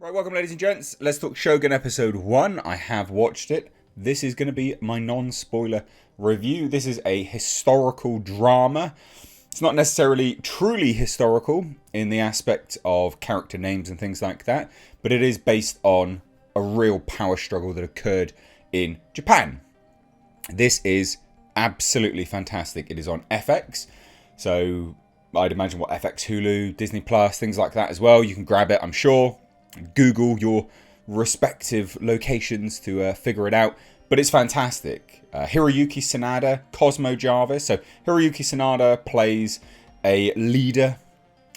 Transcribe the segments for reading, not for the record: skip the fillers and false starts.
Right, welcome ladies and gents. Let's talk Shogun episode 1. I have watched it. This is going to be my non-spoiler review. This is a historical drama. It's not necessarily truly historical in the aspect of character names and things like that, but it is based on a real power struggle that occurred in Japan. This is absolutely fantastic. It is on FX, so I'd imagine what FX, Hulu, Disney Plus, things like that as well. You can grab it, I'm sure. Google your respective locations to figure it out, but it's fantastic. Hiroyuki Sanada, Cosmo Jarvis. So Hiroyuki Sanada plays a leader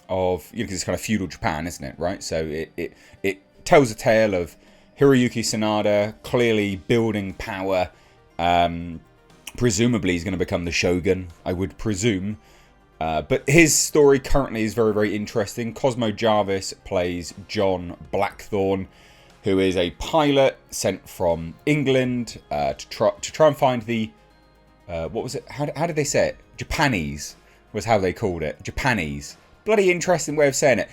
of, because it's kind of feudal Japan, isn't it? Right. So it tells a tale of Hiroyuki Sanada clearly building power. Presumably, he's going to become the Shogun, I would presume. But his story currently is very, very interesting. Cosmo Jarvis plays John Blackthorne, who is a pilot sent from England to try and find the... what was it? How did they say it? Japanese was how they called it. Japanese. Bloody interesting way of saying it.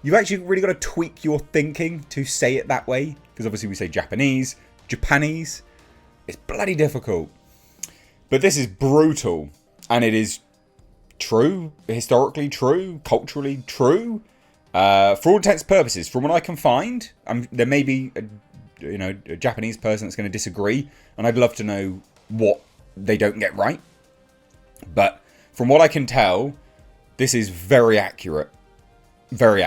You've actually really got to tweak your thinking to say it that way. Because obviously we say Japanese. Japanese. It's bloody difficult. But this is brutal. And it is... true, historically true, culturally true, for all intents and purposes. From what I can find, there may be a Japanese person that's going to disagree, and I'd love to know what they don't get right. But from what I can tell, this is very accurate, very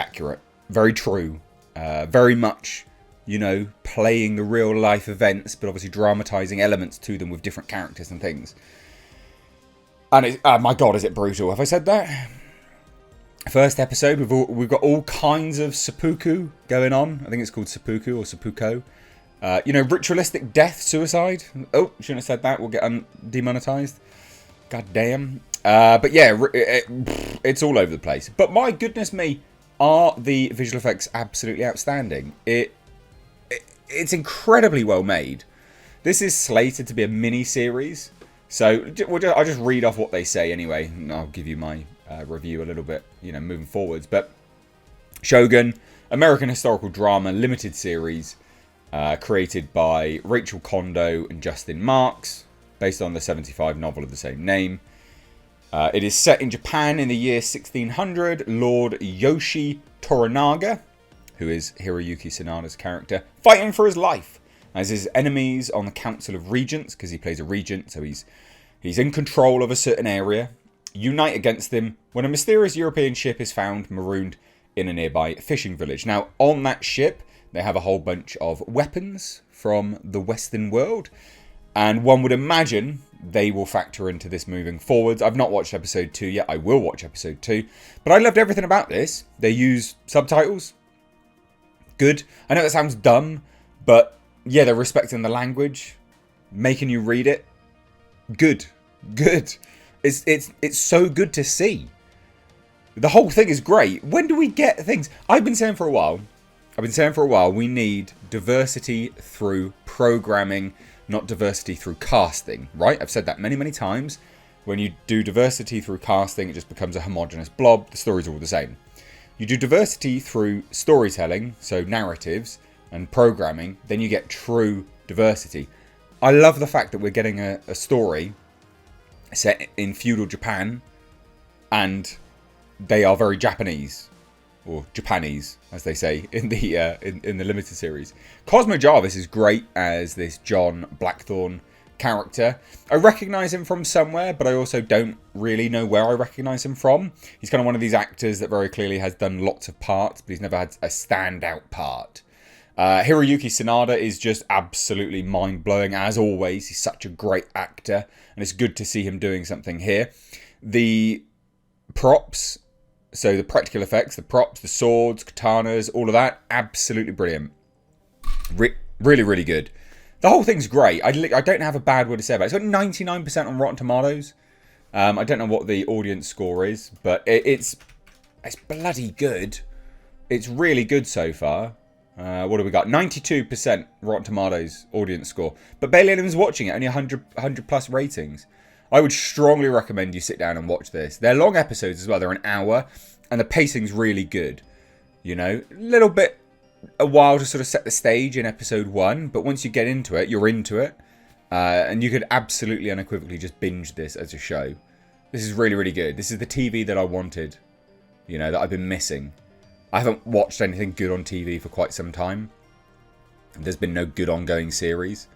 true, very much, playing the real life events, but obviously dramatizing elements to them with different characters and things. And my God, is it brutal? Have I said that? First episode, we've got all kinds of seppuku going on. I think it's called seppuku or seppuku. Ritualistic death, suicide. Oh, shouldn't have said that. We'll get demonetized. God damn. But yeah, it's all over the place. But my goodness me, are the visual effects absolutely outstanding. It's incredibly well made. This is slated to be a mini-series. So I'll just read off what they say anyway, and I'll give you my review a little bit, moving forwards. But Shogun, American historical drama limited series, created by Rachel Kondo and Justin Marks, based on the 1975 novel of the same name. It is set in Japan in the year 1600. Lord Yoshi Toranaga, who is Hiroyuki Sanada's character, fighting for his life as his enemies on the Council of Regents, because he plays a regent, so he's in control of a certain area, unite against him when a mysterious European ship is found marooned in a nearby fishing village. Now, on that ship, they have a whole bunch of weapons from the Western world, and one would imagine they will factor into this moving forwards. I've not watched episode 2 yet. I will watch episode 2, but I loved everything about this. They use subtitles. Good. I know that sounds dumb, but yeah, they're respecting the language, making you read it. Good. It's so good to see. The whole thing is great. When do we get things? I've been saying for a while, we need diversity through programming, not diversity through casting, right? I've said that many, many times. When you do diversity through casting, it just becomes a homogenous blob. The stories are all the same. You do diversity through storytelling, so narratives, and programming, then you get true diversity. I love the fact that we're getting a story set in feudal Japan, and they are very Japanese, or Japanese, as they say in the in the limited series. Cosmo Jarvis is great as this John Blackthorne character. I recognise him from somewhere, but I also don't really know where I recognise him from. He's kind of one of these actors that very clearly has done lots of parts, but he's never had a standout part. Hiroyuki Sanada is just absolutely mind-blowing, as always. He's such a great actor, and it's good to see him doing something here. The props, so the practical effects, the props, the swords, katanas, all of that, absolutely brilliant. Really, really good. The whole thing's great. I don't have a bad word to say about it. It's got 99% on Rotten Tomatoes. I don't know what the audience score is, but it's bloody good. It's really good so far. What do we got? 92% Rotten Tomatoes audience score. But barely anyone's watching it. Only 100 plus ratings. I would strongly recommend you sit down and watch this. They're long episodes as well. They're an hour. And the pacing's really good. A little bit a while to sort of set the stage in episode 1, but once you get into it, you're into it. And you could absolutely unequivocally just binge this as a show. This is really, really good. This is the TV that I wanted, you know, that I've been missing. I haven't watched anything good on TV for quite some time. There's been no good ongoing series.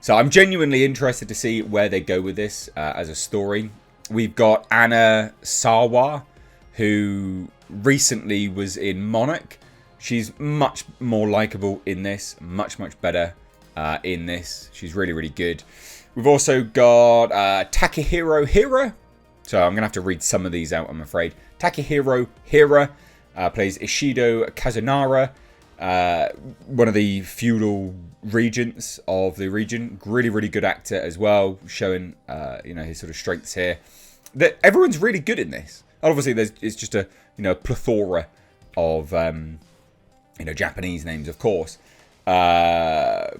So I'm genuinely interested to see where they go with this as a story. We've got Anna Sawa, who recently was in Monarch. She's much more likeable in this, much better in this. She's really, really good. We've also got Takehiro Hira. So I'm going to have to read some of these out, I'm afraid. Takehiro Hira plays Ishido Kazunara, one of the feudal regents of the region. Really, really good actor as well, showing his sort of strengths here. That everyone's really good in this. Obviously, it's just a plethora of Japanese names, of course. So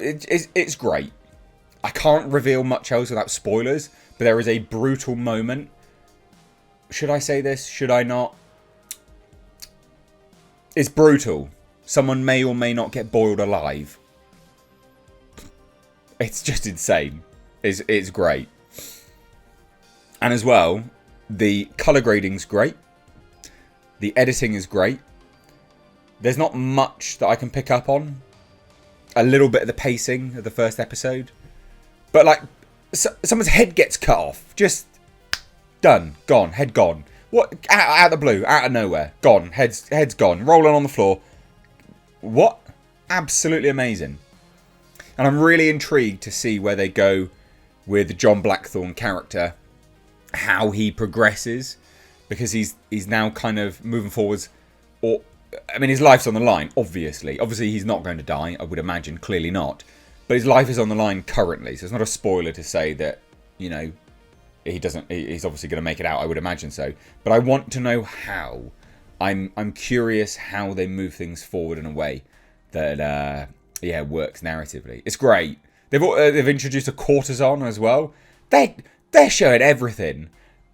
it's great. I can't reveal much else without spoilers, but there is a brutal moment. Should I say this? Should I not? It's brutal. Someone may or may not get boiled alive. It's just insane. It's great. And as well, the colour grading's great. The editing is great. There's not much that I can pick up on. A little bit of the pacing of the first episode. But like, someone's head gets cut off. Just done. Gone. Head gone. What? Out of the blue. Out of nowhere. Gone. Head's gone. Rolling on the floor. What? Absolutely amazing. And I'm really intrigued to see where they go with the John Blackthorne character. How he progresses. Because he's now kind of moving forwards. Or, I mean, his life's on the line, obviously. Obviously, he's not going to die, I would imagine. Clearly not. But his life is on the line currently. So it's not a spoiler to say that, he's obviously going to make it out. I would imagine so. But I want to know how. I'm curious how they move things forward in a way that, works narratively. It's great. They've introduced a courtesan as well. They're showing everything.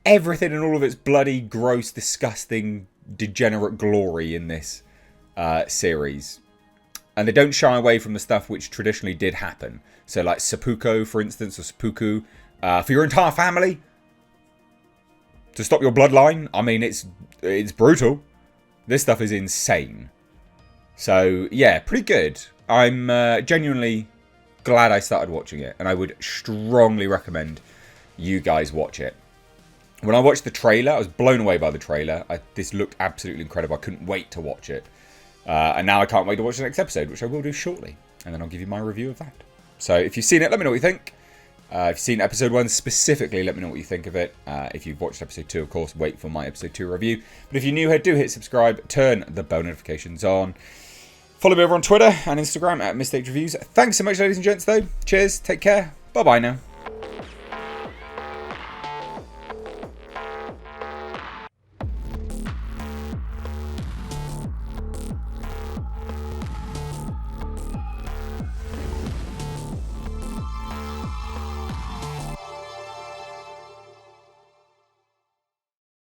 Everything in all of its bloody, gross, disgusting, degenerate glory in this series. And they don't shy away from the stuff which traditionally did happen. So like seppuku, for instance, or seppuku. For your entire family. To stop your bloodline. I mean, it's brutal. This stuff is insane. So, yeah, pretty good. I'm genuinely glad I started watching it. And I would strongly recommend you guys watch it. When I watched the trailer, I was blown away by the trailer. This looked absolutely incredible. I couldn't wait to watch it. And now I can't wait to watch the next episode, which I will do shortly. And then I'll give you my review of that. So if you've seen it, let me know what you think. If you've seen episode 1 specifically, let me know what you think of it. If you've watched episode 2, of course, wait for my episode 2 review. But if you're new here, do hit subscribe, turn the bell notifications on. Follow me over on Twitter and Instagram at Mistake Reviews. Thanks so much, ladies and gents, though. Cheers, take care, bye-bye now.